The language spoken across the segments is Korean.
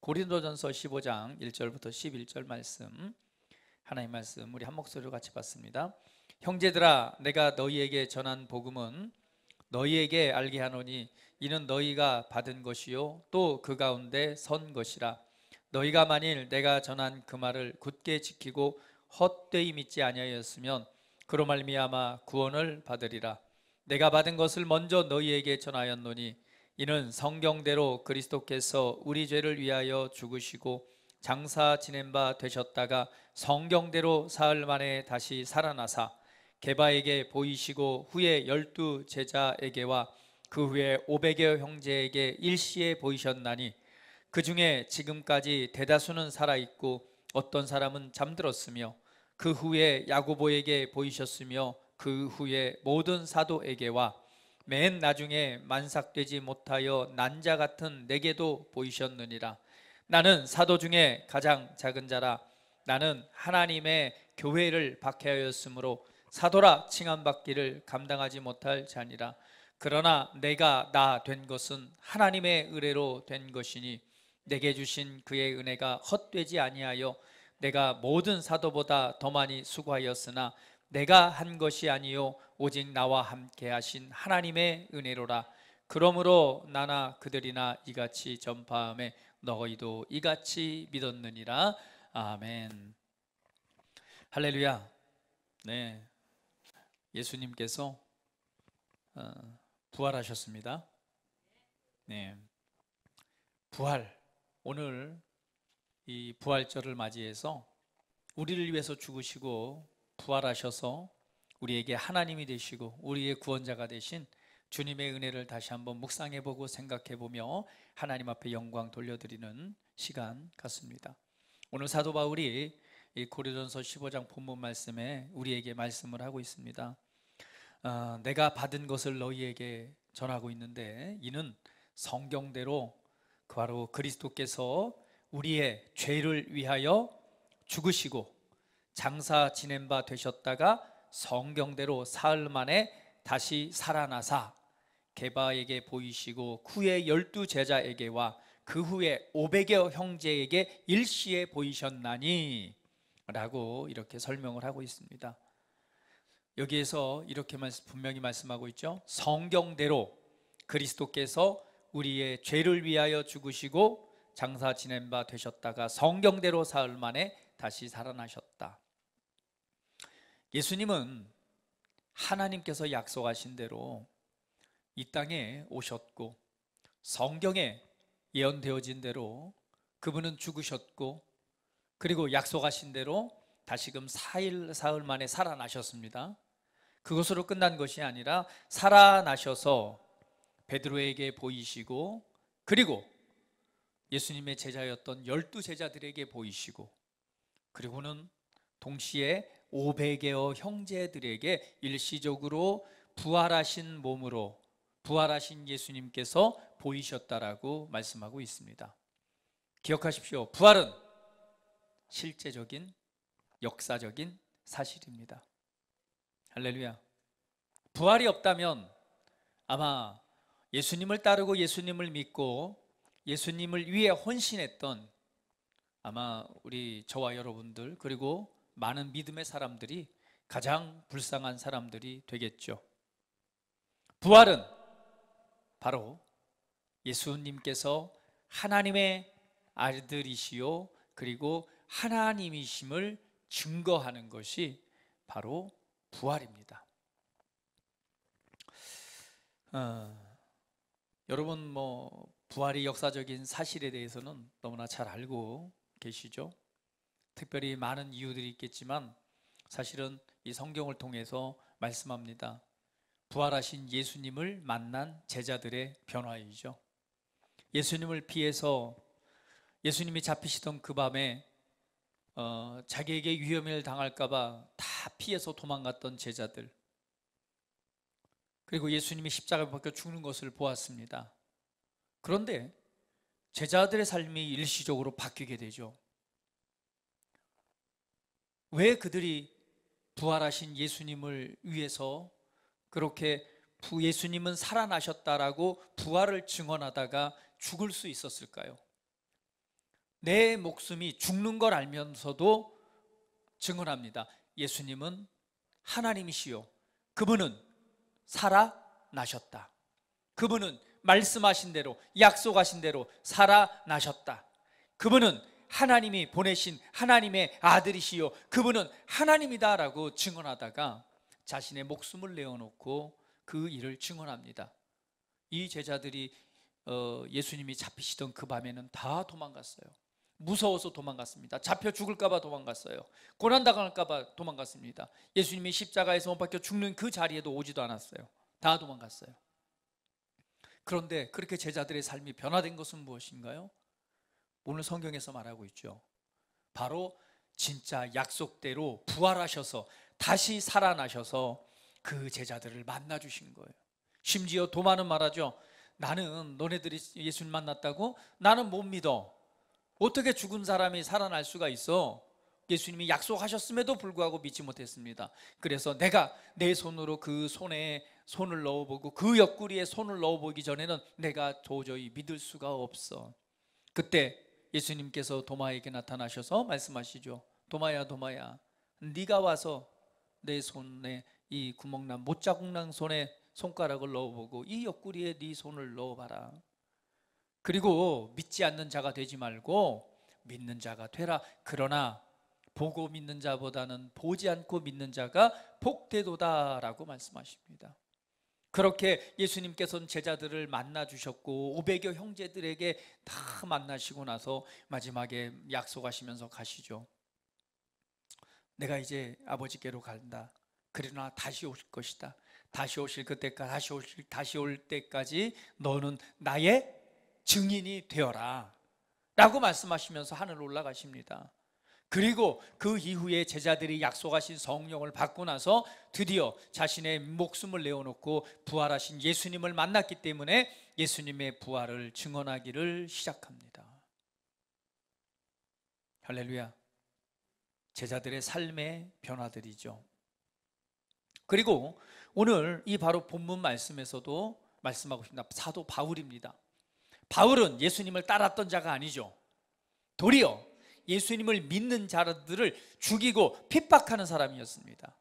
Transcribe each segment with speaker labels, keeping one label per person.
Speaker 1: 고린도전서 15장 1절부터 11절 말씀, 하나님 말씀 우리 한 목소리로 같이 봤습니다. 형제들아, 내가 너희에게 전한 복음은 너희에게 알게 하노니 이는 너희가 받은 것이요 또 그 가운데 선 것이라. 너희가 만일 내가 전한 그 말을 굳게 지키고 헛되이 믿지 아니하였으면 그로 말미암아 구원을 받으리라. 내가 받은 것을 먼저 너희에게 전하였노니 이는 성경대로 그리스도께서 우리 죄를 위하여 죽으시고 장사 지낸 바 되셨다가 성경대로 사흘 만에 다시 살아나사 게바에게 보이시고 후에 12 제자에게와 그 후에 500여 형제에게 일시에 보이셨나니 그 중에 지금까지 대다수는 살아있고 어떤 사람은 잠들었으며 그 후에 야고보에게 보이셨으며 그 후에 모든 사도에게와 맨 나중에 만삭되지 못하여 난 자 같은 내게도 보이셨느니라. 나는 사도 중에 가장 작은 자라. 나는 하나님의 교회를 박해하였으므로 사도라 칭함받기를 감당하지 못할 자니라. 그러나 내가 나 된 것은 하나님의 의뢰로 된 것이니 내게 주신 그의 은혜가 헛되지 아니하여 내가 모든 사도보다 더 많이 수고하였으나 내가 한 것이 아니요 오직 나와 함께 하신 하나님의 은혜로라. 그러므로 나나 그들이나 이같이 전파함에 너희도 이같이 믿었느니라. 아멘. 할렐루야. 네, 예수님께서 부활하셨습니다. 네, 부활. 오늘 이 부활절을 맞이해서 우리를 위해서 죽으시고 부활하셔서 우리에게 하나님이 되시고 우리의 구원자가 되신 주님의 은혜를 다시 한번 묵상해보고 생각해보며 하나님 앞에 영광 돌려드리는 시간 같습니다. 오늘 사도 바울이 이 고린도전서 15장 본문 말씀에 우리에게 말씀을 하고 있습니다. 내가 받은 것을 너희에게 전하고 있는데 이는 성경대로 바로 그리스도께서 우리의 죄를 위하여 죽으시고 장사 지낸 바 되셨다가 성경대로 사흘 만에 다시 살아나사 게바에게 보이시고 후에 12 제자에게와 그 후에 500여 형제에게 일시에 보이셨나니 라고 이렇게 설명을 하고 있습니다. 여기에서 이렇게 분명히 말씀하고 있죠. 성경대로 그리스도께서 우리의 죄를 위하여 죽으시고 장사 지낸 바 되셨다가 성경대로 사흘 만에 다시 살아나셨다. 예수님은 하나님께서 약속하신 대로 이 땅에 오셨고 성경에 예언되어진 대로 그분은 죽으셨고 그리고 약속하신 대로 다시금 사흘 만에 살아나셨습니다. 그것으로 끝난 것이 아니라 살아나셔서 베드로에게 보이시고 그리고 예수님의 제자였던 12 제자들에게 보이시고 그리고는 동시에 500여 형제들에게 일시적으로 부활하신 몸으로 부활하신 예수님께서 보이셨다라고 말씀하고 있습니다. 기억하십시오. 부활은 실제적인 역사적인 사실입니다. 할렐루야. 부활이 없다면 아마 예수님을 따르고 예수님을 믿고 예수님을 위해 헌신했던 아마 우리 저와 여러분들 그리고 많은 믿음의 사람들이 가장 불쌍한 사람들이 되겠죠. 부활은 바로 예수님께서 하나님의 아들이시요 그리고 하나님이심을 증거하는 것이 바로 부활입니다. 여러분 부활이 역사적인 사실에 대해서는 너무나 잘 알고 계시죠? 특별히 많은 이유들이 있겠지만 사실은 이 성경을 통해서 말씀합니다. 부활하신 예수님을 만난 제자들의 변화이죠. 예수님을 피해서 예수님이 잡히시던 그 밤에 자기에게 위험을 당할까봐 다 피해서 도망갔던 제자들, 그리고 예수님이 십자가에 박혀 죽는 것을 보았습니다. 그런데 제자들의 삶이 일시적으로 바뀌게 되죠. 왜 그들이 부활하신 예수님을 위해서 그렇게 예수님은 살아나셨다라고 부활을 증언하다가 죽을 수 있었을까요? 내 목숨이 죽는 걸 알면서도 증언합니다. 예수님은 하나님이시요, 그분은 살아나셨다. 그분은 말씀하신 대로, 약속하신 대로 살아나셨다. 그분은 하나님이 보내신 하나님의 아들이시요, 그분은 하나님이다 라고 증언하다가 자신의 목숨을 내어놓고 그 일을 증언합니다. 이 제자들이 예수님이 잡히시던 그 밤에는 다 도망갔어요. 무서워서 도망갔습니다. 잡혀 죽을까 봐 도망갔어요. 고난당할까 봐 도망갔습니다. 예수님이 십자가에서 못 박혀 죽는 그 자리에도 오지도 않았어요. 다 도망갔어요. 그런데 그렇게 제자들의 삶이 변화된 것은 무엇인가요? 오늘 성경에서 말하고 있죠. 바로 진짜 약속대로 부활하셔서 다시 살아나셔서 그 제자들을 만나 주신 거예요. 심지어 도마는 말하죠. 나는 너네들이 예수님 만났다고? 나는 못 믿어. 어떻게 죽은 사람이 살아날 수가 있어? 예수님이 약속하셨음에도 불구하고 믿지 못했습니다. 그래서 내가 내 손으로 그 손에 손을 넣어보고 그 옆구리에 손을 넣어보기 전에는 내가 도저히 믿을 수가 없어. 그때 예수님께서 도마에게 나타나셔서 말씀하시죠. 도마야, 도마야, 네가 와서 내 손에 이 구멍난 못자국난 손에 손가락을 넣어보고 이 옆구리에 네 손을 넣어봐라. 그리고 믿지 않는 자가 되지 말고 믿는 자가 되라. 그러나 보고 믿는 자보다는 보지 않고 믿는 자가 복되도다 라고 말씀하십니다. 그렇게 예수님께서는 제자들을 만나 주셨고 500여 형제들에게 다 만나시고 나서 마지막에 약속하시면서 가시죠. 내가 이제 아버지께로 간다. 그러나 다시 오실 것이다. 다시 오실 그때까지, 다시 올 때까지 너는 나의 증인이 되어라 라고 말씀하시면서 하늘로 올라가십니다. 그리고 그 이후에 제자들이 약속하신 성령을 받고 나서 드디어 자신의 목숨을 내어놓고 부활하신 예수님을 만났기 때문에 예수님의 부활을 증언하기를 시작합니다. 할렐루야. 제자들의 삶의 변화들이죠. 그리고 오늘 이 바로 본문 말씀에서도 말씀하고 있습니다. 사도 바울입니다. 바울은 예수님을 따랐던 자가 아니죠. 도리어 예수님을 믿는 자들을 죽이고 핍박하는 사람이었습니다.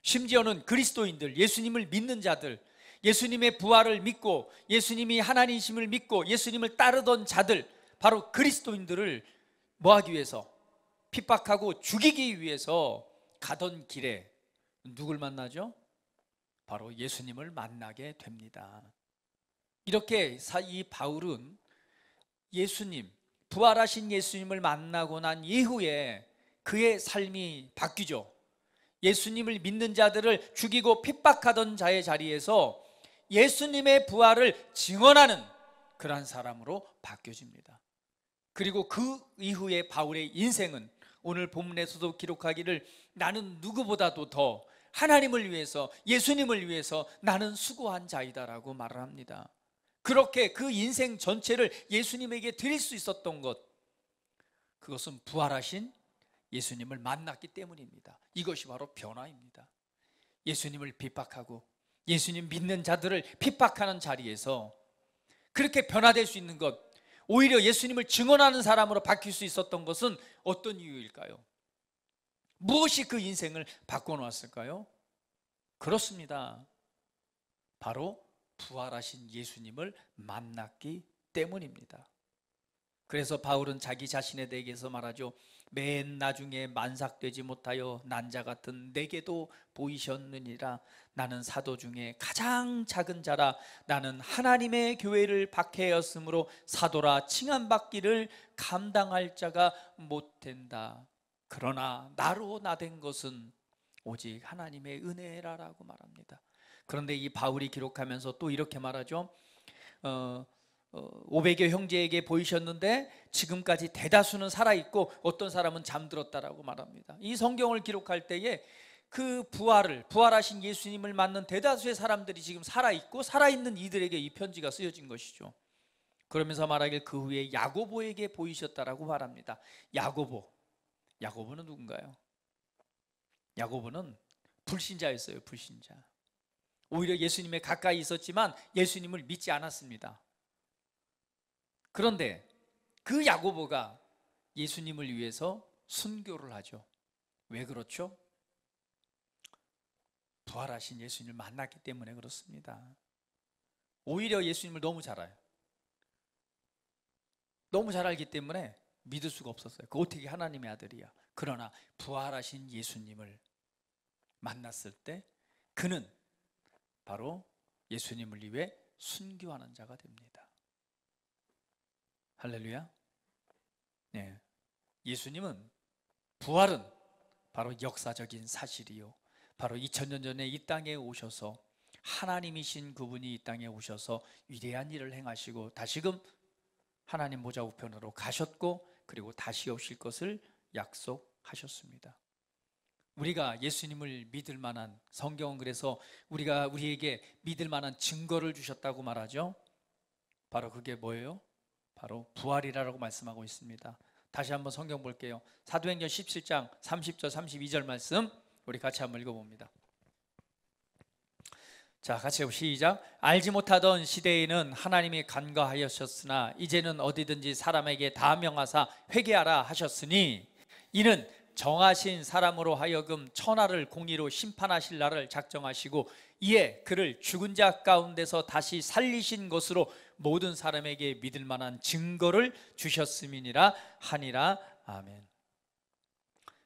Speaker 1: 심지어는 그리스도인들, 예수님을 믿는 자들, 예수님의 부활을 믿고 예수님이 하나님이심을 믿고 예수님을 따르던 자들, 바로 그리스도인들을 뭐하기 위해서? 핍박하고 죽이기 위해서 가던 길에 누굴 만나죠? 바로 예수님을 만나게 됩니다. 이렇게 이 바울은 예수님, 부활하신 예수님을 만나고 난 이후에 그의 삶이 바뀌죠. 예수님을 믿는 자들을 죽이고 핍박하던 자의 자리에서 예수님의 부활을 증언하는 그러한 사람으로 바뀌어집니다. 그리고 그 이후에 바울의 인생은 오늘 본문에서도 기록하기를 나는 누구보다도 더 하나님을 위해서, 예수님을 위해서 나는 수고한 자이다라고 말을 합니다. 그렇게 그 인생 전체를 예수님에게 드릴 수 있었던 것, 그것은 부활하신 예수님을 만났기 때문입니다. 이것이 바로 변화입니다. 예수님을 핍박하고 예수님 믿는 자들을 핍박하는 자리에서 그렇게 변화될 수 있는 것, 오히려 예수님을 증언하는 사람으로 바뀔 수 있었던 것은 어떤 이유일까요? 무엇이 그 인생을 바꿔놓았을까요? 그렇습니다. 바로 부활하신 예수님을 만났기 때문입니다. 그래서 바울은 자기 자신에 대해서 말하죠. 맨 나중에 만삭되지 못하여 난자 같은 내게도 보이셨느니라. 나는 사도 중에 가장 작은 자라. 나는 하나님의 교회를 박해하였으므로 사도라 칭함받기를 감당할 자가 못된다. 그러나 나로 나된 것은 오직 하나님의 은혜라라고 말합니다. 그런데 이 바울이 기록하면서 또 이렇게 말하죠. 500여 형제에게 보이셨는데 지금까지 대다수는 살아있고 어떤 사람은 잠들었다라고 말합니다. 이 성경을 기록할 때에 그 부활하신 예수님을 맞는 대다수의 사람들이 지금 살아있고 살아있는 이들에게 이 편지가 쓰여진 것이죠. 그러면서 말하길 그 후에 야고보에게 보이셨다라고 말합니다. 야고보는 누군가요? 야고보는 불신자였어요. 불신자. 오히려 예수님에 가까이 있었지만 예수님을 믿지 않았습니다. 그런데 그 야고보가 예수님을 위해서 순교를 하죠. 왜 그렇죠? 부활하신 예수님을 만났기 때문에 그렇습니다. 오히려 예수님을 너무 잘 알아요. 너무 잘 알기 때문에 믿을 수가 없었어요. 그 어떻게 하나님의 아들이야. 그러나 부활하신 예수님을 만났을 때 그는 바로 예수님을 위해 순교하는 자가 됩니다. 할렐루야. 네. 예수님은, 부활은 바로 역사적인 사실이요, 바로 2000년 전에 이 땅에 오셔서 하나님이신 그분이 이 땅에 오셔서 위대한 일을 행하시고 다시금 하나님 보좌 우편으로 가셨고 그리고 다시 오실 것을 약속하셨습니다. 우리가 예수님을 믿을 만한, 성경은 그래서 우리에게 믿을 만한 증거를 주셨다고 말하죠. 바로 그게 뭐예요? 바로 부활이라고 말씀하고 있습니다. 다시 한번 성경 볼게요. 사도행전 17장 30절 32절 말씀 우리 같이 한번 읽어봅니다. 자, 같이 해보 시작. 알지 못하던 시대에는 하나님이 간과하셨으나 이제는 어디든지 사람에게 다 명하사 회개하라 하셨으니 이는 정하신 사람으로 하여금 천하를 공의로 심판하실 날을 작정하시고 이에 그를 죽은 자 가운데서 다시 살리신 것으로 모든 사람에게 믿을 만한 증거를 주셨음이니라 하니라. 아멘.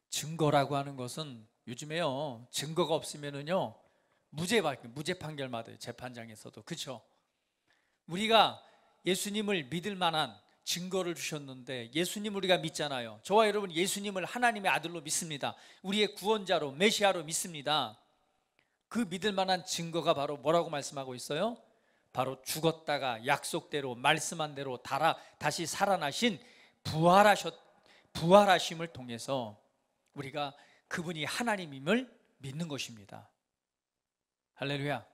Speaker 1: 증거라고 하는 것은 요즘에요, 증거가 없으면은요 무죄 판결 받아요, 재판장에서도. 그렇죠? 우리가 예수님을 믿을 만한 증거를 주셨는데 예수님 우리가 믿잖아요. 저와 여러분 예수님을 하나님의 아들로 믿습니다. 우리의 구원자로, 메시아로 믿습니다. 그 믿을 만한 증거가 바로 뭐라고 말씀하고 있어요? 바로 죽었다가 약속대로 말씀한 대로 다시 살아나신 부활하심을 통해서 우리가 그분이 하나님임을 믿는 것입니다. 할렐루야.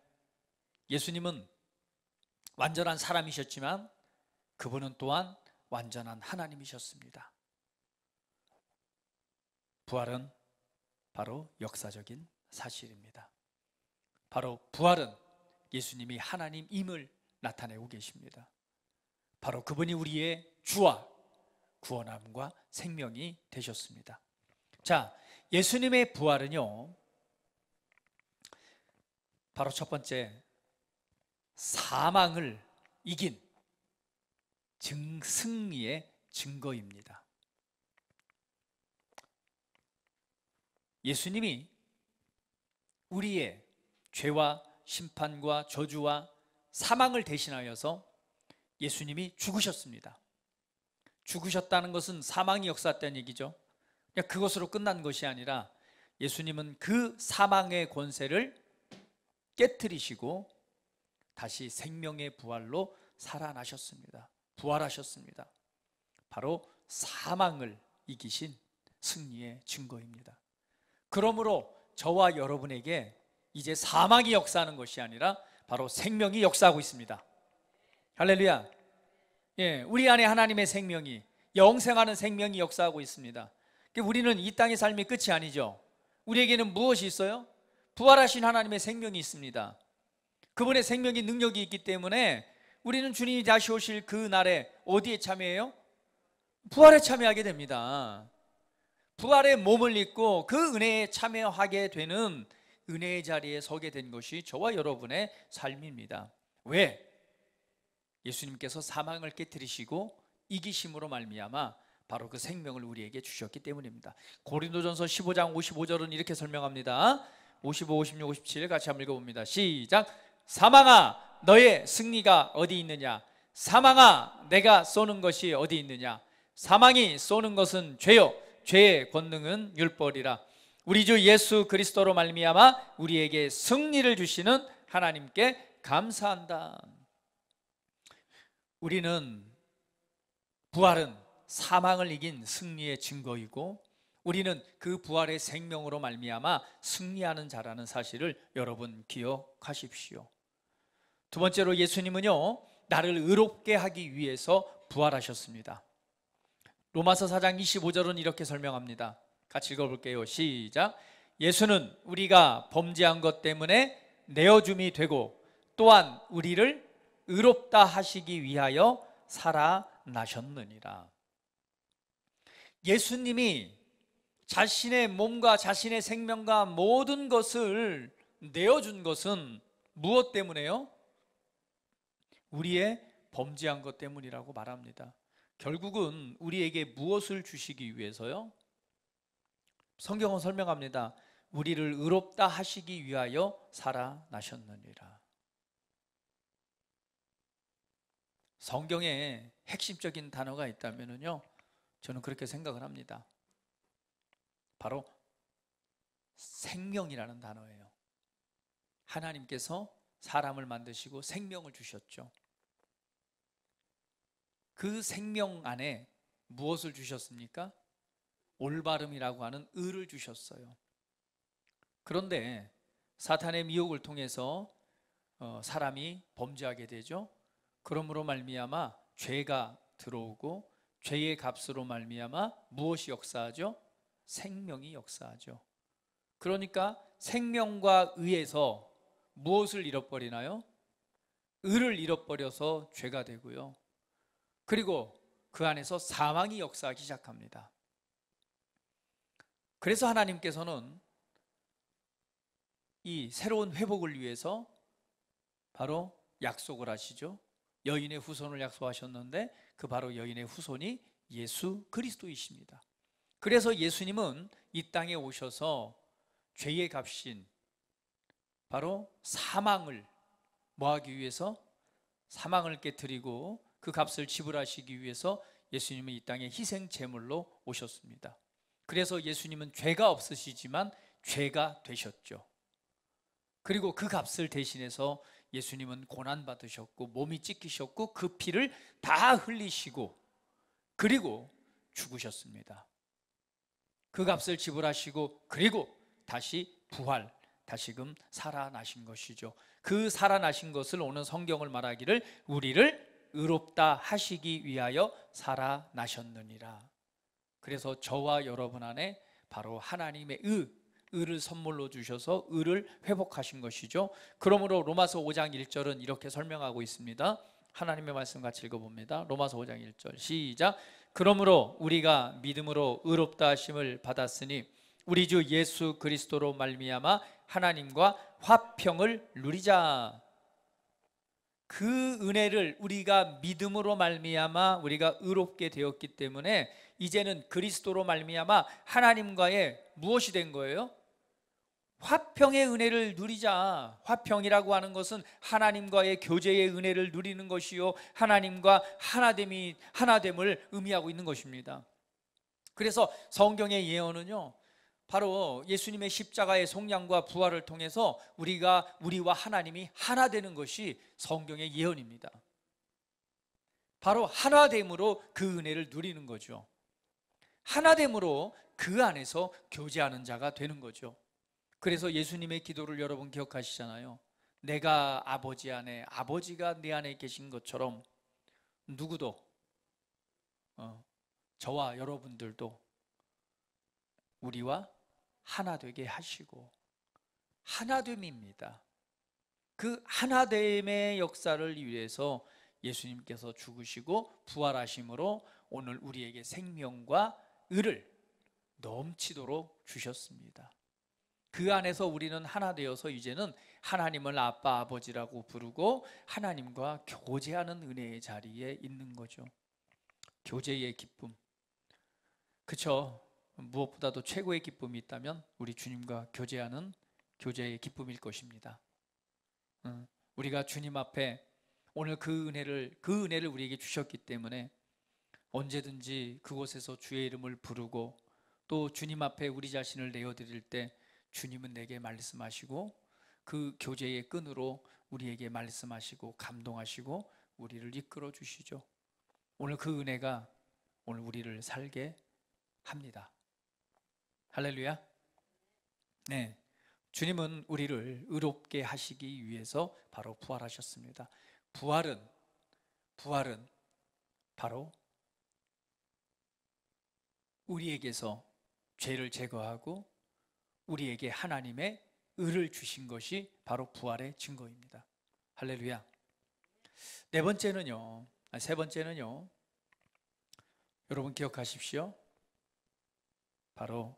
Speaker 1: 예수님은 완전한 사람이셨지만 그분은 또한 완전한 하나님이셨습니다. 부활은 바로 역사적인 사실입니다. 바로 부활은 예수님이 하나님임을 나타내고 계십니다. 바로 그분이 우리의 주와 구원함과 생명이 되셨습니다. 자, 예수님의 부활은요 바로 첫 번째, 사망을 이긴 승리의 증거입니다. 예수님이 우리의 죄와 심판과 저주와 사망을 대신하여서 예수님이 죽으셨습니다. 죽으셨다는 것은 사망이 역사했다는 얘기죠. 그냥 그것으로 끝난 것이 아니라 예수님은 그 사망의 권세를 깨트리시고 다시 생명의 부활로 살아나셨습니다. 부활하셨습니다. 바로 사망을 이기신 승리의 증거입니다. 그러므로 저와 여러분에게 이제 사망이 역사하는 것이 아니라 바로 생명이 역사하고 있습니다. 할렐루야. 예, 우리 안에 하나님의 생명이, 영생하는 생명이 역사하고 있습니다. 우리는 이 땅의 삶이 끝이 아니죠. 우리에게는 무엇이 있어요? 부활하신 하나님의 생명이 있습니다. 그분의 생명이 능력이 있기 때문에 우리는 주님이 다시 오실 그 날에 어디에 참여해요? 부활에 참여하게 됩니다. 부활의 몸을 입고 그 은혜에 참여하게 되는 은혜의 자리에 서게 된 것이 저와 여러분의 삶입니다. 왜? 예수님께서 사망을 깨뜨리시고 이기심으로 말미암아 바로 그 생명을 우리에게 주셨기 때문입니다. 고린도전서 15장 55절은 이렇게 설명합니다. 55, 56, 57 같이 한번 읽어봅니다. 시작. 사망아 너의 승리가 어디 있느냐? 사망아 내가 쏘는 것이 어디 있느냐? 사망이 쏘는 것은 죄요 죄의 권능은 율법이라. 우리 주 예수 그리스도로 말미암아 우리에게 승리를 주시는 하나님께 감사한다. 우리는, 부활은 사망을 이긴 승리의 증거이고 우리는 그 부활의 생명으로 말미암아 승리하는 자라는 사실을 여러분 기억하십시오. 두 번째로 예수님은요 나를 의롭게 하기 위해서 부활하셨습니다. 로마서 4장 25절은 이렇게 설명합니다. 같이 읽어볼게요. 시작. 예수는 우리가 범죄한 것 때문에 내어줌이 되고 또한 우리를 의롭다 하시기 위하여 살아나셨느니라. 예수님이 자신의 몸과 자신의 생명과 모든 것을 내어준 것은 무엇 때문에요? 우리의 범죄한 것 때문이라고 말합니다. 결국은 우리에게 무엇을 주시기 위해서요? 성경은 설명합니다. 우리를 의롭다 하시기 위하여 살아나셨느니라. 성경에 핵심적인 단어가 있다면요, 저는 그렇게 생각을 합니다. 바로 생명이라는 단어예요. 하나님께서 사람을 만드시고 생명을 주셨죠. 그 생명 안에 무엇을 주셨습니까? 올바름이라고 하는 의를 주셨어요. 그런데 사탄의 미혹을 통해서 사람이 범죄하게 되죠. 그러므로 말미암아 죄가 들어오고 죄의 값으로 말미암아 무엇이 역사하죠? 생명이 역사하죠. 그러니까 생명과 의에서 무엇을 잃어버리나요? 의를 잃어버려서 죄가 되고요. 그리고 그 안에서 사망이 역사하기 시작합니다. 그래서 하나님께서는 이 새로운 회복을 위해서 바로 약속을 하시죠. 여인의 후손을 약속하셨는데 그 바로 여인의 후손이 예수 그리스도이십니다. 그래서 예수님은 이 땅에 오셔서 죄의 값인 바로 사망을 뭐하기 위해서? 사망을 깨뜨리고 그 값을 지불하시기 위해서 예수님은 이 땅에 희생 제물로 오셨습니다. 그래서 예수님은 죄가 없으시지만 죄가 되셨죠. 그리고 그 값을 대신해서 예수님은 고난받으셨고 몸이 찢기셨고 그 피를 다 흘리시고 그리고 죽으셨습니다. 그 값을 지불하시고 그리고 다시 부활, 다시금 살아나신 것이죠. 그 살아나신 것을 오늘 성경을 말하기를 우리를 의롭다 하시기 위하여 살아나셨느니라. 그래서 저와 여러분 안에 바로 하나님의 의를 선물로 주셔서 의를 회복하신 것이죠. 그러므로 로마서 5장 1절은 이렇게 설명하고 있습니다. 하나님의 말씀 같이 읽어봅니다. 로마서 5장 1절 시작. 그러므로 우리가 믿음으로 의롭다 하심을 받았으니 우리 주 예수 그리스도로 말미암아 하나님과 화평을 누리자. 그 은혜를 우리가 믿음으로 말미암아 우리가 의롭게 되었기 때문에 이제는 그리스도로 말미암아 하나님과의 무엇이 된 거예요? 화평의 은혜를 누리자. 화평이라고 하는 것은 하나님과의 교제의 은혜를 누리는 것이요 하나님과 하나됨을 의미하고 있는 것입니다. 그래서 성경의 예언은요 바로 예수님의 십자가의 속량과 부활을 통해서 우리와 하나님이 하나 되는 것이 성경의 예언입니다. 바로 하나됨으로 그 은혜를 누리는 거죠. 하나됨으로 그 안에서 교제하는 자가 되는 거죠. 그래서 예수님의 기도를 여러분 기억하시잖아요. 내가 아버지 안에 아버지가 내 안에 계신 것처럼 누구도 저와 여러분들도 우리와 하나 되게 하시고 하나됨입니다. 그 하나됨의 역사를 위해서 예수님께서 죽으시고 부활하심으로 오늘 우리에게 생명과 의를 넘치도록 주셨습니다. 그 안에서 우리는 하나 되어서 이제는 하나님을 아빠 아버지라고 부르고 하나님과 교제하는 은혜의 자리에 있는 거죠. 교제의 기쁨, 그렇죠? 무엇보다도 최고의 기쁨이 있다면 우리 주님과 교제하는 교제의 기쁨일 것입니다. 우리가 주님 앞에 오늘 그 은혜를 우리에게 주셨기 때문에 언제든지 그곳에서 주의 이름을 부르고 또 주님 앞에 우리 자신을 내어드릴 때 주님은 내게 말씀하시고 그 교제의 끈으로 우리에게 말씀하시고 감동하시고 우리를 이끌어 주시죠. 오늘 그 은혜가 오늘 우리를 살게 합니다. 할렐루야. 네, 주님은 우리를 의롭게 하시기 위해서 바로 부활하셨습니다. 부활은 바로 우리에게서 죄를 제거하고 우리에게 하나님의 의를 주신 것이 바로 부활의 증거입니다. 할렐루야. 세 번째는요 여러분 기억하십시오. 바로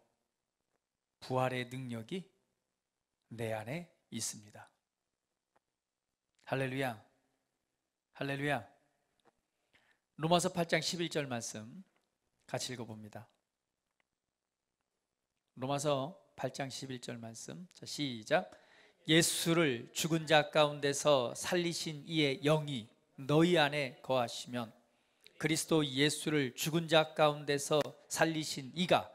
Speaker 1: 부활의 능력이 내 안에 있습니다. 할렐루야, 할렐루야. 로마서 8장 11절 말씀 같이 읽어봅니다. 로마서 8장 11절 말씀, 자, 시작. 예수를 죽은 자 가운데서 살리신 이의 영이 너희 안에 거하시면 그리스도 예수를 죽은 자 가운데서 살리신 이가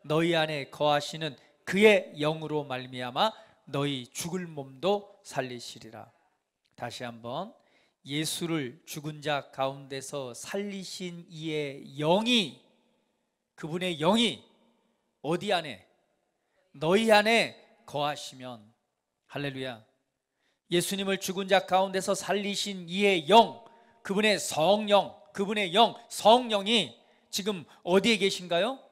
Speaker 1: 너희 안에 거하시는 그의 영으로 말미암아 너희 죽을 몸도 살리시리라. 다시 한번, 예수를 죽은 자 가운데서 살리신 이의 영이, 그분의 영이 어디 안에? 너희 안에 거하시면, 할렐루야. 예수님을 죽은 자 가운데서 살리신 이의 영, 그분의 성령, 그분의 영, 성령이 지금 어디에 계신가요?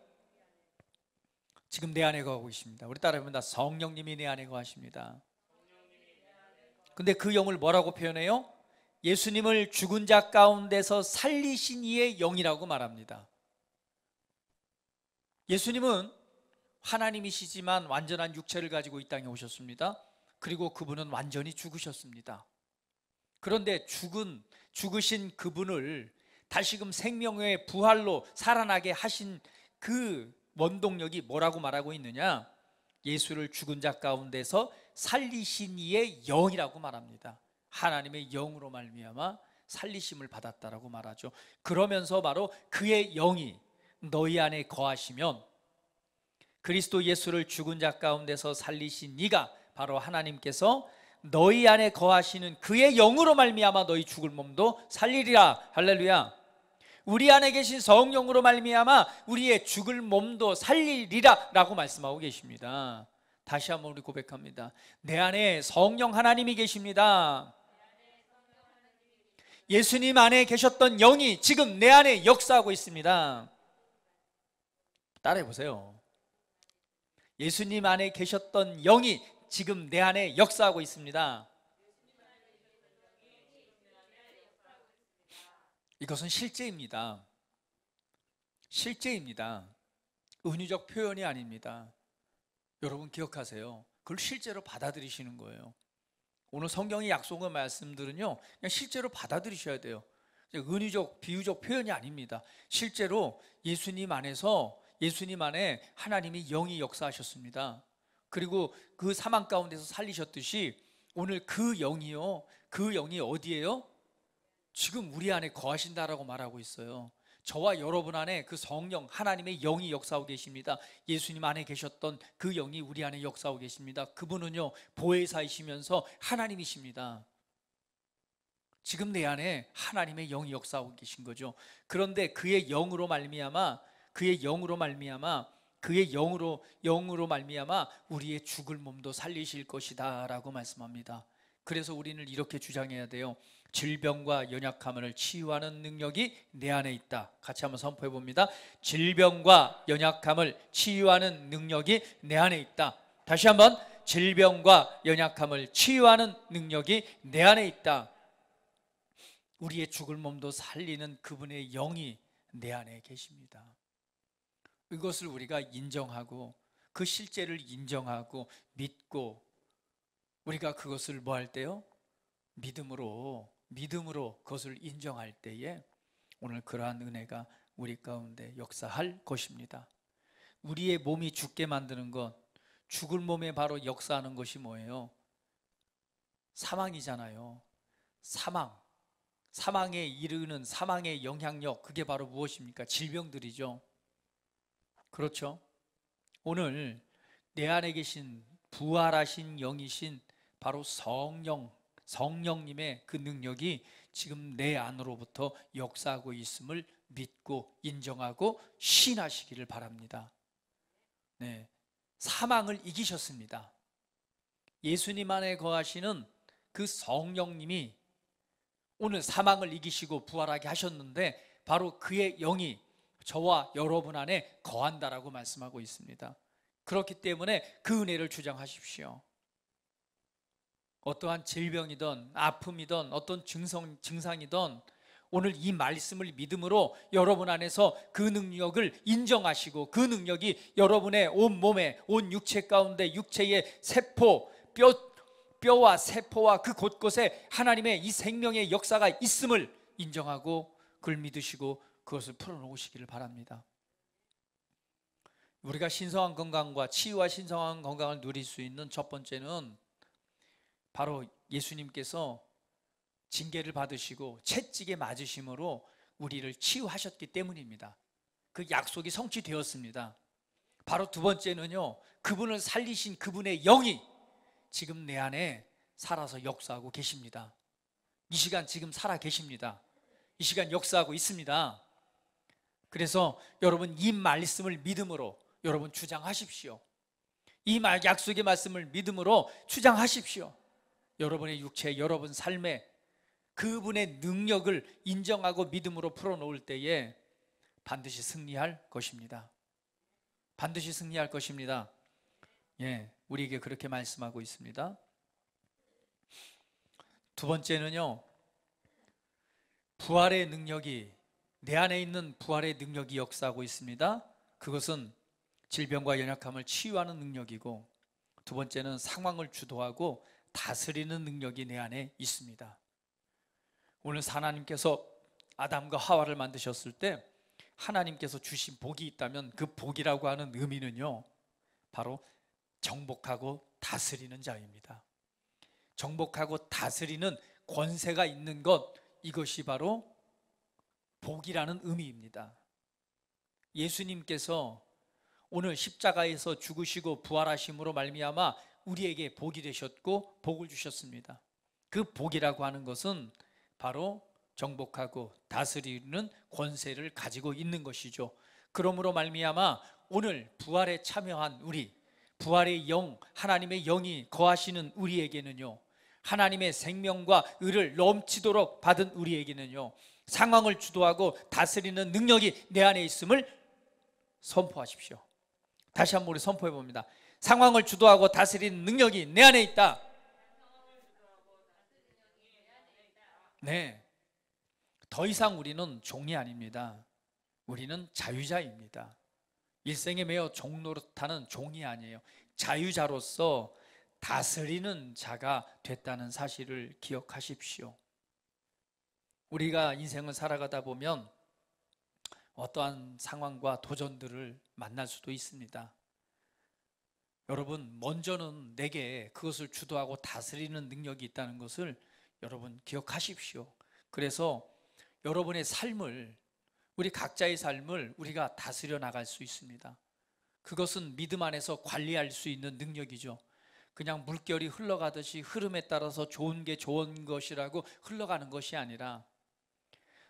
Speaker 1: 지금 내 안에 거하고 있습니다. 우리 따라해봅니다. 성령님이 내 안에 거하십니다. 근데 그 영을 뭐라고 표현해요? 예수님을 죽은 자 가운데서 살리신 이의 영이라고 말합니다. 예수님은 하나님이시지만 완전한 육체를 가지고 이 땅에 오셨습니다. 그리고 그분은 완전히 죽으셨습니다. 그런데 죽으신 그분을 다시금 생명의 부활로 살아나게 하신 그 원동력이 뭐라고 말하고 있느냐? 예수를 죽은 자 가운데서 살리신 이의 영이라고 말합니다. 하나님의 영으로 말미암아 살리심을 받았다라고 말하죠. 그러면서 바로 그의 영이 너희 안에 거하시면 그리스도 예수를 죽은 자 가운데서 살리신 이가 바로 하나님께서 너희 안에 거하시는 그의 영으로 말미암아 너희 죽을 몸도 살리리라. 할렐루야. 우리 안에 계신 성령으로 말미암아 우리의 죽을 몸도 살리리라 라고 말씀하고 계십니다. 다시 한번 우리 고백합니다. 내 안에 성령 하나님이 계십니다. 예수님 안에 계셨던 영이 지금 내 안에 역사하고 있습니다. 따라해 보세요. 예수님 안에 계셨던 영이 지금 내 안에 역사하고 있습니다. 이것은 실제입니다. 실제입니다. 은유적 표현이 아닙니다. 여러분 기억하세요. 그걸 실제로 받아들이시는 거예요. 오늘 성경이 약속한 말씀들은요, 그냥 실제로 받아들이셔야 돼요. 은유적, 비유적 표현이 아닙니다. 실제로 예수님 안에서, 예수님 안에 하나님이 영이 역사하셨습니다. 그리고 그 사망 가운데서 살리셨듯이 오늘 그 영이요, 그 영이 어디예요? 지금 우리 안에 거하신다라고 말하고 있어요. 저와 여러분 안에 그 성령 하나님의 영이 역사하고 계십니다. 예수님 안에 계셨던 그 영이 우리 안에 역사하고 계십니다. 그분은요 보혜사이시면서 하나님이십니다. 지금 내 안에 하나님의 영이 역사하고 계신 거죠. 그런데 그의 영으로 말미암아 우리의 죽을 몸도 살리실 것이다 라고 말씀합니다. 그래서 우리는 이렇게 주장해야 돼요. 질병과 연약함을 치유하는 능력이 내 안에 있다. 같이 한번 선포해 봅니다. 질병과 연약함을 치유하는 능력이 내 안에 있다. 다시 한번, 질병과 연약함을 치유하는 능력이 내 안에 있다. 우리의 죽을 몸도 살리는 그분의 영이 내 안에 계십니다. 이것을 우리가 인정하고 그 실제를 인정하고 믿고 우리가 그것을 뭐 할 때요? 믿음으로 그것을 인정할 때에 오늘 그러한 은혜가 우리 가운데 역사할 것입니다. 우리의 몸이 죽게 만드는 것, 죽을 몸에 바로 역사하는 것이 뭐예요? 사망이잖아요. 사망에 이르는 사망의 영향력, 그게 바로 무엇입니까? 질병들이죠. 그렇죠? 오늘 내 안에 계신 부활하신 영이신 바로 성령님의 그 능력이 지금 내 안으로부터 역사하고 있음을 믿고 인정하고 신하시기를 바랍니다. 네, 사망을 이기셨습니다. 예수님 안에 거하시는 그 성령님이 오늘 사망을 이기시고 부활하게 하셨는데 바로 그의 영이 저와 여러분 안에 거한다라고 말씀하고 있습니다. 그렇기 때문에 그 은혜를 주장하십시오. 어떠한 질병이든 아픔이든 어떤 증상이든 오늘 이 말씀을 믿음으로 여러분 안에서 그 능력을 인정하시고 그 능력이 여러분의 온 몸에, 온 육체 가운데, 육체의 세포, 뼈와 세포와 그 곳곳에 하나님의 이 생명의 역사가 있음을 인정하고 그걸 믿으시고 그것을 풀어놓으시기를 바랍니다. 우리가 신성한 건강과 치유와 신성한 건강을 누릴 수 있는 첫 번째는 바로 예수님께서 징계를 받으시고 채찍에 맞으심으로 우리를 치유하셨기 때문입니다. 그 약속이 성취되었습니다. 바로 두 번째는요, 그분을 살리신 그분의 영이 지금 내 안에 살아서 역사하고 계십니다. 이 시간 지금 살아 계십니다. 이 시간 역사하고 있습니다. 그래서 여러분 이 말씀을 믿음으로 여러분 주장하십시오. 이 약속의 말씀을 믿음으로 주장하십시오. 여러분의 육체, 여러분 삶에 그분의 능력을 인정하고 믿음으로 풀어놓을 때에 반드시 승리할 것입니다. 반드시 승리할 것입니다. 예, 우리에게 그렇게 말씀하고 있습니다. 두 번째는요, 부활의 능력이, 내 안에 있는 부활의 능력이 역사하고 있습니다. 그것은 질병과 연약함을 치유하는 능력이고, 두 번째는 상황을 주도하고 다스리는 능력이 내 안에 있습니다. 오늘 하나님께서 아담과 하와를 만드셨을 때 하나님께서 주신 복이 있다면 그 복이라고 하는 의미는요, 바로 정복하고 다스리는 자입니다. 정복하고 다스리는 권세가 있는 것, 이것이 바로 복이라는 의미입니다. 예수님께서 오늘 십자가에서 죽으시고 부활하심으로 말미암아 우리에게 복이 되셨고 복을 주셨습니다. 그 복이라고 하는 것은 바로 정복하고 다스리는 권세를 가지고 있는 것이죠. 그러므로 말미암아 오늘 부활에 참여한 우리, 부활의 영, 하나님의 영이 거하시는 우리에게는요, 하나님의 생명과 의를 넘치도록 받은 우리에게는요, 상황을 주도하고 다스리는 능력이 내 안에 있음을 선포하십시오. 다시 한번 우리 선포해 봅니다. 상황을 주도하고 다스리는 능력이 내 안에 있다. 네, 더 이상 우리는 종이 아닙니다. 우리는 자유자입니다. 일생에 매여 종 노릇하는 종이 아니에요. 자유자로서 다스리는 자가 됐다는 사실을 기억하십시오. 우리가 인생을 살아가다 보면 어떠한 상황과 도전들을 만날 수도 있습니다. 여러분, 먼저는 내게 그것을 주도하고 다스리는 능력이 있다는 것을 여러분 기억하십시오. 그래서 여러분의 삶을, 우리 각자의 삶을 우리가 다스려 나갈 수 있습니다. 그것은 믿음 안에서 관리할 수 있는 능력이죠. 그냥 물결이 흘러가듯이 흐름에 따라서 좋은 게 좋은 것이라고 흘러가는 것이 아니라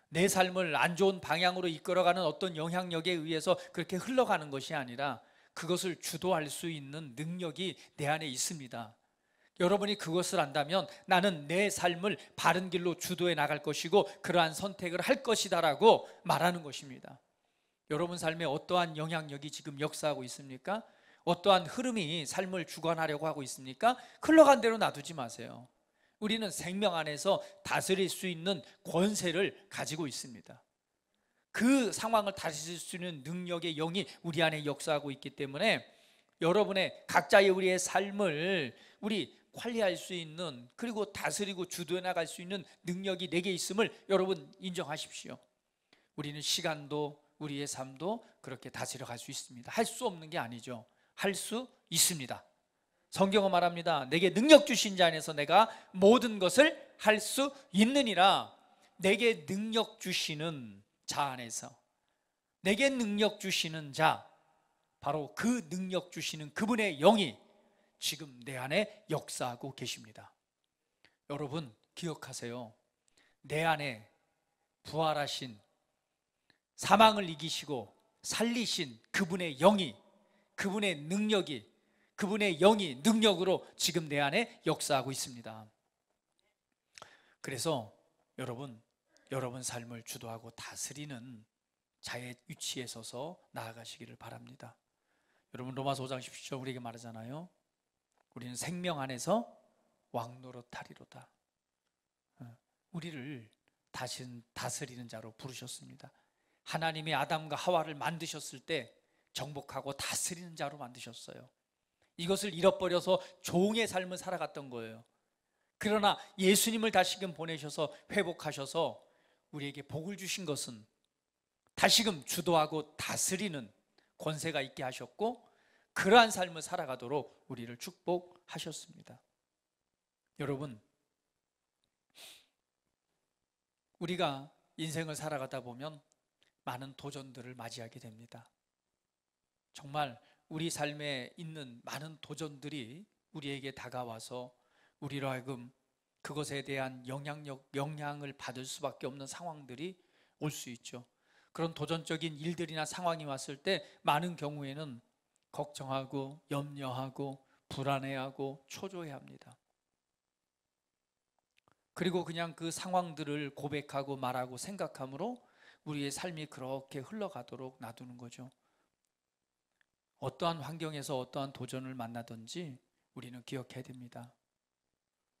Speaker 1: 내 삶을 안 좋은 방향으로 이끌어가는 어떤 영향력에 의해서 그렇게 흘러가는 것이 아니라 그것을 주도할 수 있는 능력이 내 안에 있습니다. 여러분이 그것을 안다면 나는 내 삶을 바른 길로 주도해 나갈 것이고 그러한 선택을 할 것이다 라고 말하는 것입니다. 여러분 삶에 어떠한 영향력이 지금 역사하고 있습니까? 어떠한 흐름이 삶을 주관하려고 하고 있습니까? 흘러간 대로 놔두지 마세요. 우리는 생명 안에서 다스릴 수 있는 권세를 가지고 있습니다. 그 상황을 다스릴 수 있는 능력의 영이 우리 안에 역사하고 있기 때문에 여러분의 각자의 우리의 삶을 우리 관리할 수 있는, 그리고 다스리고 주도해 나갈 수 있는 능력이 내게 있음을 여러분 인정하십시오. 우리는 시간도 우리의 삶도 그렇게 다스려 갈 수 있습니다. 할 수 없는 게 아니죠. 할 수 있습니다. 성경은 말합니다. 내게 능력 주신 자 안에서 내가 모든 것을 할 수 있느니라. 내게 능력 주시는 자 안에서, 내게 능력 주시는 자, 바로 그 능력 주시는 그분의 영이 지금 내 안에 역사하고 계십니다. 여러분 기억하세요. 내 안에 부활하신, 사망을 이기시고 살리신 그분의 영이, 그분의 능력이, 그분의 영이 능력으로 지금 내 안에 역사하고 있습니다. 그래서 여러분 삶을 주도하고 다스리는 자의 위치에 서서 나아가시기를 바랍니다. 여러분 로마서 5장 17절 우리에게 말하잖아요. 우리는 생명 안에서 왕노릇하리로다. 우리를 다스리는 자로 부르셨습니다. 하나님이 아담과 하와를 만드셨을 때 정복하고 다스리는 자로 만드셨어요. 이것을 잃어버려서 종의 삶을 살아갔던 거예요. 그러나 예수님을 다시금 보내셔서 회복하셔서 우리에게 복을 주신 것은 다시금 주도하고 다스리는 권세가 있게 하셨고, 그러한 삶을 살아가도록 우리를 축복하셨습니다. 여러분, 우리가 인생을 살아가다 보면 많은 도전들을 맞이하게 됩니다. 정말 우리 삶에 있는 많은 도전들이 우리에게 다가와서 우리로 하여금 그것에 대한 영향을 받을 수밖에 없는 상황들이 올 수 있죠. 그런 도전적인 일들이나 상황이 왔을 때 많은 경우에는 걱정하고 염려하고 불안해하고 초조해합니다. 그리고 그냥 그 상황들을 고백하고 말하고 생각함으로 우리의 삶이 그렇게 흘러가도록 놔두는 거죠. 어떠한 환경에서 어떠한 도전을 만나든지 우리는 기억해야 됩니다.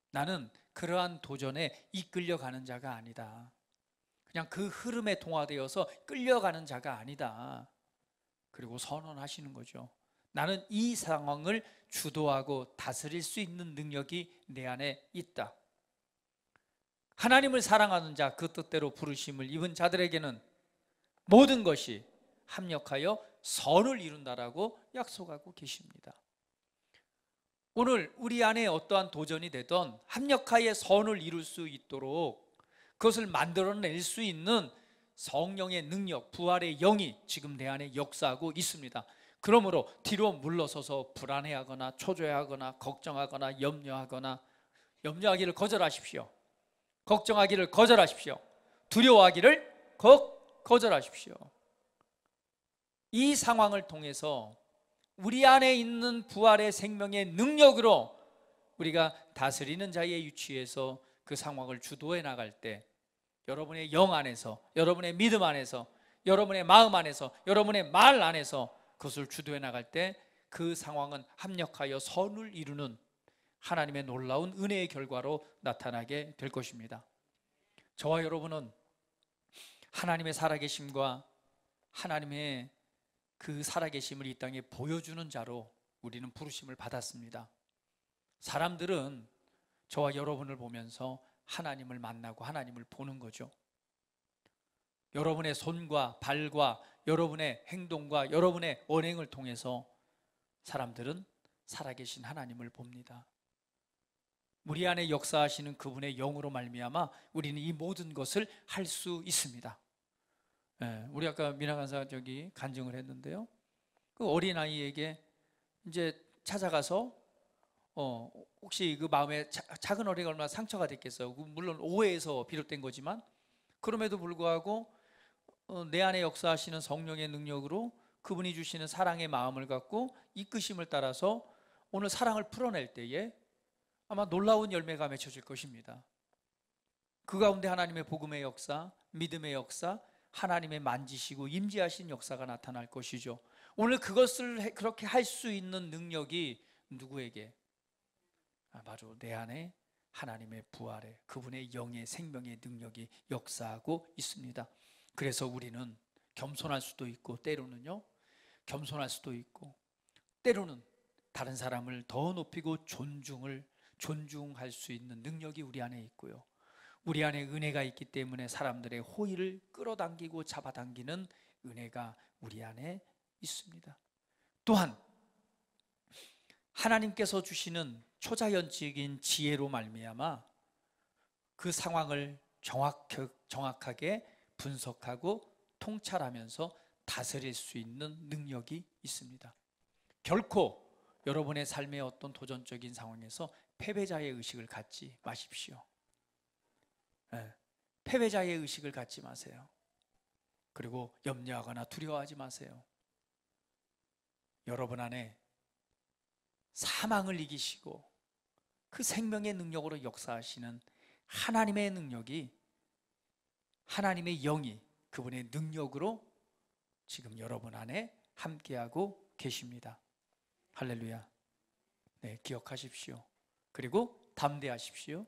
Speaker 1: 나는 그러한 도전에 이끌려가는 자가 아니다. 그냥 그 흐름에 동화되어서 끌려가는 자가 아니다. 그리고 선언하시는 거죠. 나는 이 상황을 주도하고 다스릴 수 있는 능력이 내 안에 있다. 하나님을 사랑하는 자, 그 뜻대로 부르심을 입은 자들에게는 모든 것이 합력하여 선을 이룬다라고 약속하고 계십니다. 오늘 우리 안에 어떠한 도전이 되던 합력하여 선을 이룰 수 있도록 그것을 만들어낼 수 있는 성령의 능력, 부활의 영이 지금 내 안에 역사하고 있습니다. 그러므로 뒤로 물러서서 불안해하거나 초조해하거나 걱정하거나 염려하기를 거절하십시오. 걱정하기를 거절하십시오. 두려워하기를 거절하십시오. 이 상황을 통해서 우리 안에 있는 부활의 생명의 능력으로 우리가 다스리는 자의 위치에서 그 상황을 주도해 나갈 때 여러분의 영 안에서, 여러분의 믿음 안에서, 여러분의 마음 안에서, 여러분의 말 안에서 그것을 주도해 나갈 때 그 상황은 합력하여 선을 이루는 하나님의 놀라운 은혜의 결과로 나타나게 될 것입니다. 저와 여러분은 하나님의 살아계심과 하나님의 그 살아계심을 이 땅에 보여주는 자로 우리는 부르심을 받았습니다. 사람들은 저와 여러분을 보면서 하나님을 만나고 하나님을 보는 거죠. 여러분의 손과 발과 여러분의 행동과 여러분의 언행을 통해서 사람들은 살아계신 하나님을 봅니다. 우리 안에 역사하시는 그분의 영으로 말미암아 우리는 이 모든 것을 할 수 있습니다. 우리 아까 미나 간사 간증을 했는데요. 그 어린아이에게 이제 찾아가서 혹시 그 마음에 작은 어린이가 얼마나 상처가 됐겠어요. 물론 오해에서 비롯된 거지만 그럼에도 불구하고 내 안에 역사하시는 성령의 능력으로 그분이 주시는 사랑의 마음을 갖고 이끄심을 따라서 오늘 사랑을 풀어낼 때에 아마 놀라운 열매가 맺혀질 것입니다. 그 가운데 하나님의 복음의 역사, 믿음의 역사, 하나님의 만지시고 임재하신 역사가 나타날 것이죠. 오늘 그것을 그렇게 할 수 있는 능력이 누구에게? 바로 내 안에 하나님의 부활의 그분의 영의 생명의 능력이 역사하고 있습니다. 그래서 우리는 겸손할 수도 있고 때로는요 겸손할 수도 있고 때로는 다른 사람을 더 높이고 존중할 수 있는 능력이 우리 안에 있고요, 우리 안에 은혜가 있기 때문에 사람들의 호의를 끌어당기고 잡아당기는 은혜가 우리 안에 있습니다. 또한 하나님께서 주시는 초자연적인 지혜로 말미암아 그 상황을 정확하게 분석하고 통찰하면서 다스릴 수 있는 능력이 있습니다. 결코 여러분의 삶의 어떤 도전적인 상황에서 패배자의 의식을 갖지 마십시오. 패배자의 의식을 갖지 마세요. 그리고 염려하거나 두려워하지 마세요. 여러분 안에 사망을 이기시고 그 생명의 능력으로 역사하시는 하나님의 능력이, 하나님의 영이 그분의 능력으로 지금 여러분 안에 함께하고 계십니다. 할렐루야. 네, 기억하십시오. 그리고 담대하십시오.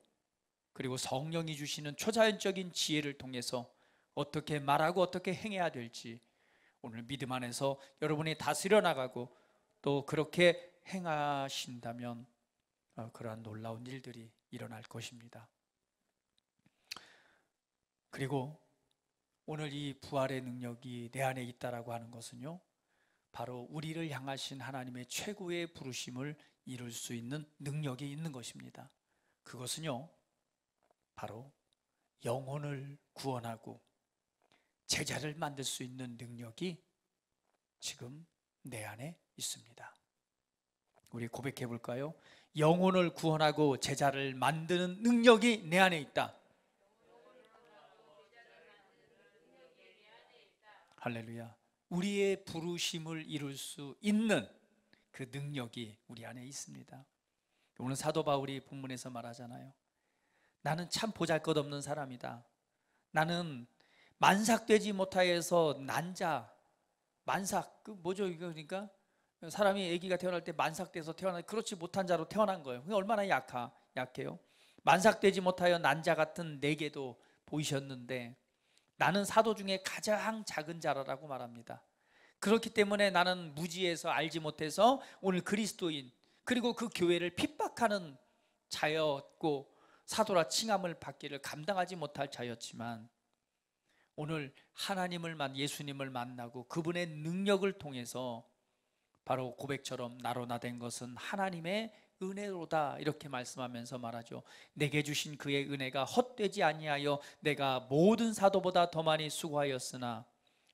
Speaker 1: 그리고 성령이 주시는 초자연적인 지혜를 통해서 어떻게 말하고 어떻게 행해야 될지 오늘 믿음 안에서 여러분이 다스려 나가고 또 그렇게 행하신다면 그러한 놀라운 일들이 일어날 것입니다. 그리고 오늘 이 부활의 능력이 내 안에 있다라고 하는 것은요, 바로 우리를 향하신 하나님의 최고의 부르심을 이룰 수 있는 능력이 있는 것입니다. 그것은요, 바로 영혼을 구원하고 제자를 만들 수 있는 능력이 지금 내 안에 있습니다. 우리 고백해 볼까요? 영혼을 구원하고 제자를 만드는 능력이 내 안에 있다. 할렐루야. 우리의 부르심을 이룰 수 있는 그 능력이 우리 안에 있습니다. 오늘 사도 바울이 본문에서 말하잖아요. 나는 참 보잘것없는 사람이다. 나는 만삭되지 못하여서 난자, 만삭, 그 뭐죠 이거? 그러니까 사람이 아기가 태어날 때 만삭돼서 그렇지 못한 자로 태어난 거예요. 얼마나 약해요. 만삭되지 못하여 난자 같은 내게도 보이셨는데 나는 사도 중에 가장 작은 자라고 말합니다. 그렇기 때문에 나는 무지해서 알지 못해서 오늘 그리스도인 그리고 그 교회를 핍박하는 자였고 사도라 칭함을 받기를 감당하지 못할 자였지만 오늘 예수님을 만나고 그분의 능력을 통해서 바로 고백처럼 나로 나된 것은 하나님의 은혜로다 이렇게 말씀하면서 말하죠. 내게 주신 그의 은혜가 헛되지 아니하여 내가 모든 사도보다 더 많이 수고하였으나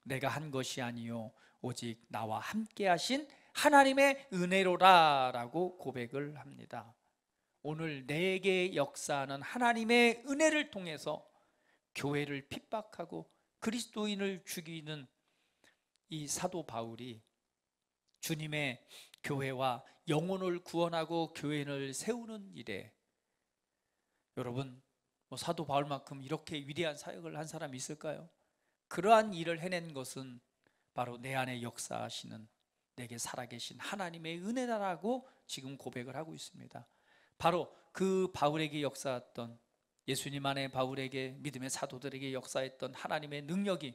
Speaker 1: 내가 한 것이 아니요 오직 나와 함께 하신 하나님의 은혜로라 라고 고백을 합니다. 오늘 내게 역사하는 하나님의 은혜를 통해서 교회를 핍박하고 그리스도인을 죽이는 이 사도 바울이 주님의 교회와 영혼을 구원하고 교회를 세우는 일에 여러분 사도 바울만큼 이렇게 위대한 사역을 한 사람이 있을까요? 그러한 일을 해낸 것은 바로 내 안에 역사하시는 내게 살아계신 하나님의 은혜다라고 지금 고백을 하고 있습니다. 바로 그 바울에게 역사했던 예수님 안에 바울에게 믿음의 사도들에게 역사했던 하나님의 능력이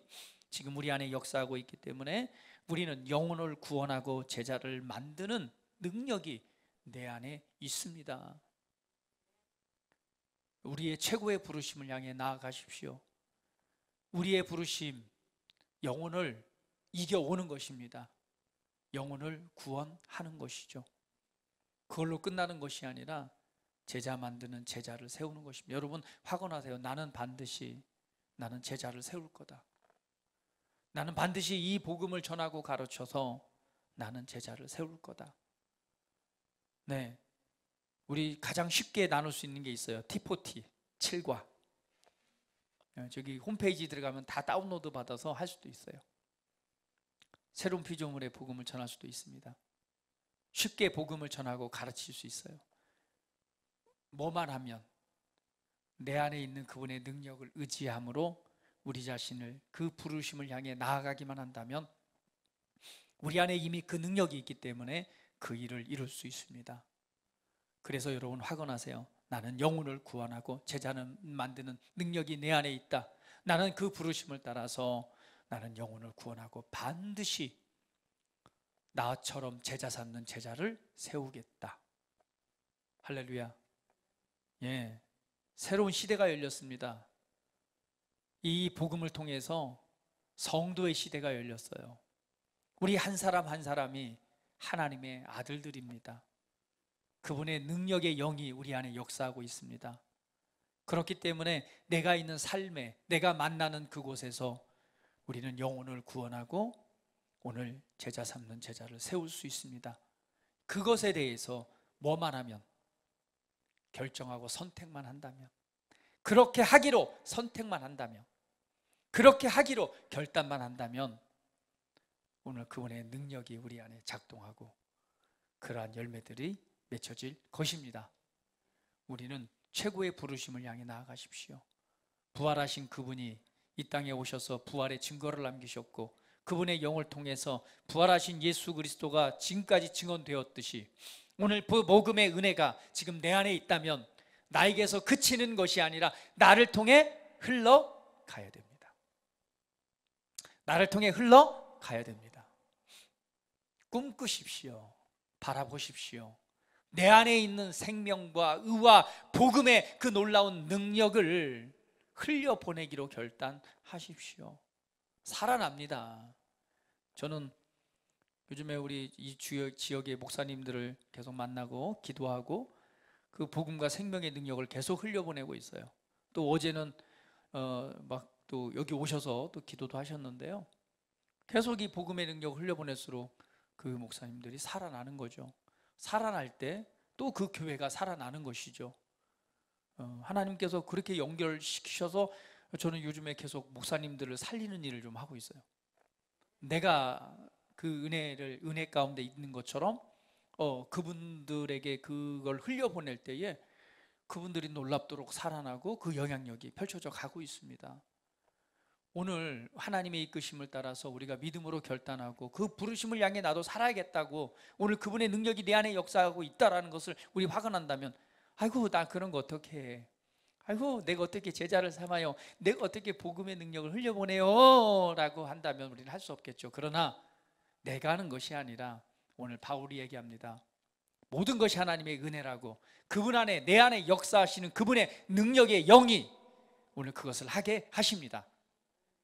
Speaker 1: 지금 우리 안에 역사하고 있기 때문에 우리는 영혼을 구원하고 제자를 만드는 능력이 내 안에 있습니다. 우리의 최고의 부르심을 향해 나아가십시오. 우리의 부르심, 영혼을 이겨오는 것입니다. 영혼을 구원하는 것이죠. 그걸로 끝나는 것이 아니라 제자 만드는 제자를 세우는 것입니다. 여러분 확언하세요. 나는 제자를 세울 거다. 나는 반드시 이 복음을 전하고 가르쳐서 나는 제자를 세울 거다. 네, 우리 가장 쉽게 나눌 수 있는 게 있어요. T4T 7과 저기 홈페이지 들어가면 다 다운로드 받아서 할 수도 있어요. 새로운 피조물의 복음을 전할 수도 있습니다. 쉽게 복음을 전하고 가르칠 수 있어요. 뭐만 하면 내 안에 있는 그분의 능력을 의지함으로 우리 자신을 그 부르심을 향해 나아가기만 한다면 우리 안에 이미 그 능력이 있기 때문에 그 일을 이룰 수 있습니다. 그래서 여러분 확언하세요. 나는 영혼을 구원하고 제자는 만드는 능력이 내 안에 있다. 나는 그 부르심을 따라서 나는 영혼을 구원하고 반드시 나처럼 제자 삼는 제자를 세우겠다. 할렐루야. 예, 새로운 시대가 열렸습니다. 이 복음을 통해서 성도의 시대가 열렸어요. 우리 한 사람 한 사람이 하나님의 아들들입니다. 그분의 능력의 영이 우리 안에 역사하고 있습니다. 그렇기 때문에 내가 있는 삶에 내가 만나는 그곳에서 우리는 영혼을 구원하고 오늘 제자 삼는 제자를 세울 수 있습니다. 그것에 대해서 뭐만 하면 결정하고 선택만 한다면 그렇게 하기로 선택만 한다면 그렇게 하기로 결단만 한다면 오늘 그분의 능력이 우리 안에 작동하고 그러한 열매들이 맺혀질 것입니다. 우리는 최고의 부르심을 향해 나아가십시오. 부활하신 그분이 이 땅에 오셔서 부활의 증거를 남기셨고 그분의 영을 통해서 부활하신 예수 그리스도가 지금까지 증언되었듯이 오늘 그 복음의 은혜가 지금 내 안에 있다면 나에게서 그치는 것이 아니라 나를 통해 흘러가야 됩니다. 나를 통해 흘러가야 됩니다. 꿈꾸십시오. 바라보십시오. 내 안에 있는 생명과 의와 복음의 그 놀라운 능력을 흘려보내기로 결단하십시오. 살아납니다. 저는 요즘에 우리 이 지역의 목사님들을 계속 만나고 기도하고 그 복음과 생명의 능력을 계속 흘려보내고 있어요. 또 어제는 막 또 여기 오셔서 또 기도도 하셨는데요. 계속 이 복음의 능력을 흘려보낼수록 그 목사님들이 살아나는 거죠. 살아날 때 또 그 교회가 살아나는 것이죠. 하나님께서 그렇게 연결시키셔서 저는 요즘에 계속 목사님들을 살리는 일을 좀 하고 있어요. 내가 그 은혜 가운데 있는 것처럼 그분들에게 그걸 흘려보낼 때에 그분들이 놀랍도록 살아나고 그 영향력이 펼쳐져 가고 있습니다. 오늘 하나님의 이끄심을 따라서 우리가 믿음으로 결단하고 그 부르심을 향해 나도 살아야겠다고 오늘 그분의 능력이 내 안에 역사하고 있다는 것을 우리 확언한다면, 아이고 나 그런 거 어떻게 해, 아이고 내가 어떻게 제자를 삼아요, 내가 어떻게 복음의 능력을 흘려보내요 라고 한다면 우리는 할 수 없겠죠. 그러나 내가 하는 것이 아니라 오늘 바울이 얘기합니다. 모든 것이 하나님의 은혜라고, 그분 안에 내 안에 역사하시는 그분의 능력의 영이 오늘 그것을 하게 하십니다.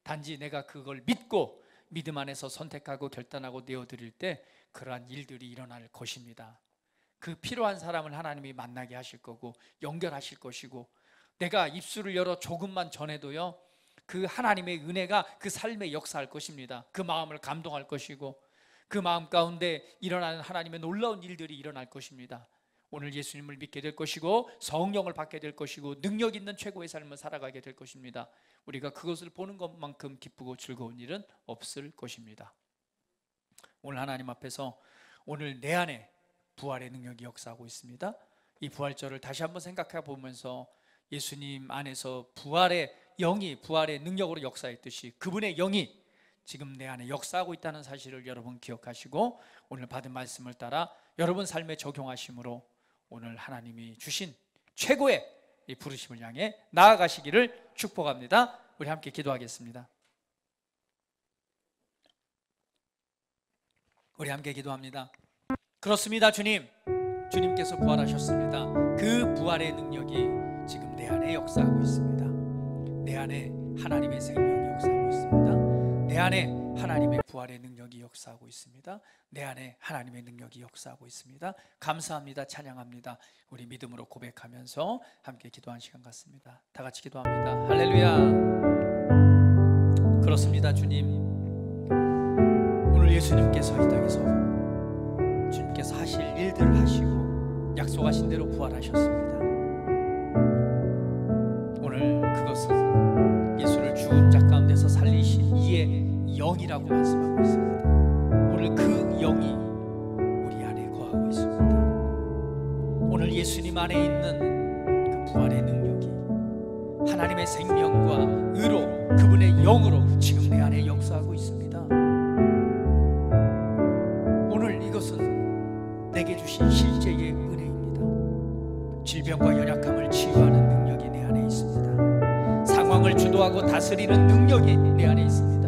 Speaker 1: 단지 내가 그걸 믿고 믿음 안에서 선택하고 결단하고 내어드릴 때 그러한 일들이 일어날 것입니다. 그 필요한 사람을 하나님이 만나게 하실 거고 연결하실 것이고, 내가 입술을 열어 조금만 전해도요 그 하나님의 은혜가 그 삶에 역사할 것입니다. 그 마음을 감동할 것이고 그 마음 가운데 일어나는 하나님의 놀라운 일들이 일어날 것입니다. 오늘 예수님을 믿게 될 것이고 성령을 받게 될 것이고 능력 있는 최고의 삶을 살아가게 될 것입니다. 우리가 그것을 보는 것만큼 기쁘고 즐거운 일은 없을 것입니다. 오늘 하나님 앞에서 오늘 내 안에 부활의 능력이 역사하고 있습니다. 이 부활절을 다시 한번 생각해 보면서 예수님 안에서 부활의 영이 부활의 능력으로 역사했듯이 그분의 영이 지금 내 안에 역사하고 있다는 사실을 여러분 기억하시고 오늘 받은 말씀을 따라 여러분 삶에 적용하심으로 오늘 하나님이 주신 최고의 이 부르심을 향해 나아가시기를 축복합니다. 우리 함께 기도하겠습니다. 우리 함께 기도합니다. 그렇습니다. 주님께서 부활하셨습니다. 그 부활의 능력이 지금 내 안에 역사하고 있습니다. 내 안에 하나님의 생명이 역사하고 있습니다. 내 안에 하나님의 부활의 능력이 역사하고 있습니다. 내 안에 하나님의 능력이 역사하고 있습니다. 감사합니다. 찬양합니다. 우리 믿음으로 고백하면서 함께 기도하는 시간 같습니다. 다 같이 기도합니다. 할렐루야. 그렇습니다. 주님, 오늘 예수님께서 이 땅에서 주님께서 하실 일들을 하시고 약속하신 대로 부활하셨습니다. 오늘 그것은 예수를 죽은 자 가운데서 살리신 이의 영이라고 말씀하고 있습니다. 오늘 그 영이 우리 안에 거하고 있습니다. 오늘 예수님 안에 있는 그 부활의 능력이 하나님의 생명과 의로 그분의 영으로 지금 내 안에 역사하고 있습니다. 오늘 이것은 내게 주신 실제의 은혜입니다. 질병과 연약함을 치유하는 능력이 내 안에 있습니다. 상황을 주도하고 다스리는 능력이 내 안에 있습니다.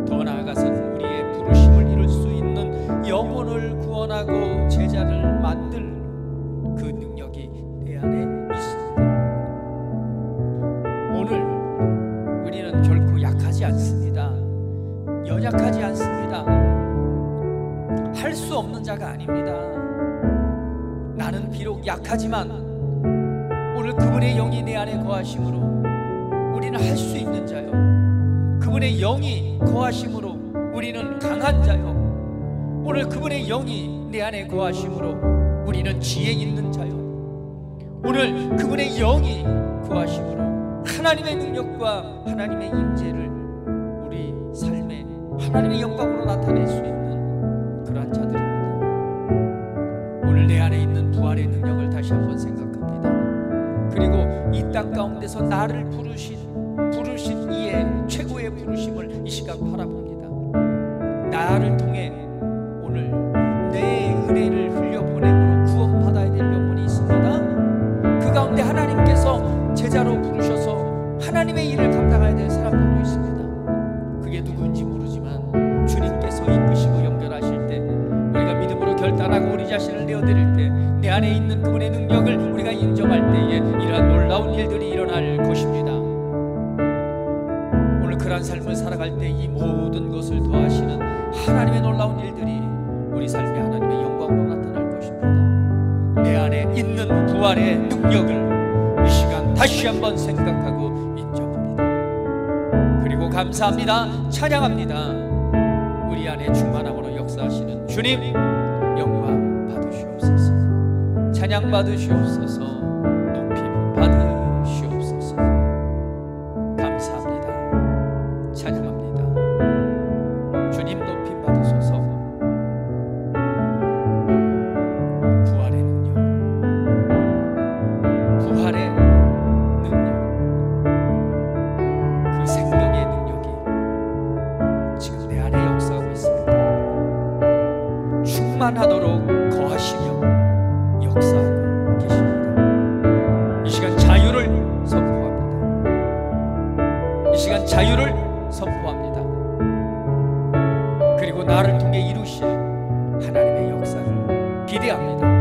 Speaker 1: 더 나아가서는 우리의 부르심을 이룰 수 있는 영혼을 구원하고 제자를 만들 그 능력이 내 안에 있습니다. 오늘 우리는 결코 약하지 않습니다. 연약하지 않습니다. 할 수 없는 자가 아닙니다. 나는 비록 약하지만 오늘 그분의 영이 내 안에 거하심으로 우리는 할 수 있는 자요, 그분의 영이 거하심으로 우리는 강한 자요, 오늘 그분의 영이 내 안에 거하심으로 우리는 지혜 있는 자요, 오늘 그분의 영이 거하심으로 하나님의 능력과 하나님의 임재를 우리 삶에 하나님의 영광으로 나타낼 수 있는 그러한 자들입니다. 오늘 내 안에 있는 부활의 능력을 다시 한번 생각합니다. 그리고 이 땅 가운데서 나를 부르신 이의 최고의 부르심을 이 시간 바라봅니다. 나를 통해 오늘 내 은혜를 흘려보내므로 구원받아야 될 영혼이 있습니다. 그 가운데 하나님 놀라운 일들이 우리 삶에 하나님의 영광으로 나타날 것입니다. 내 안에 있는 부활의 능력을 이 시간 다시 한번 생각하고 인정합니다. 그리고 감사합니다. 찬양합니다. 우리 안에 충만함으로 역사하시는 주님 영광 받으시옵소서. 찬양 받으시옵소서. 높임 받으시옵소서. 감사합니다. 찬양합니다. 주님 높임 받으소서. 부활의 능력, 부활의 능력, 그 생명의 능력이 지금 내 안에 역사하고 있습니다. 충만하도록 거하시며 역사하고 계십니다. 이 시간 자유를 선포합니다. 이 시간 자유를 선포합니다. 그리고 나를 통해 이루실 하나님의 역사를 기대합니다.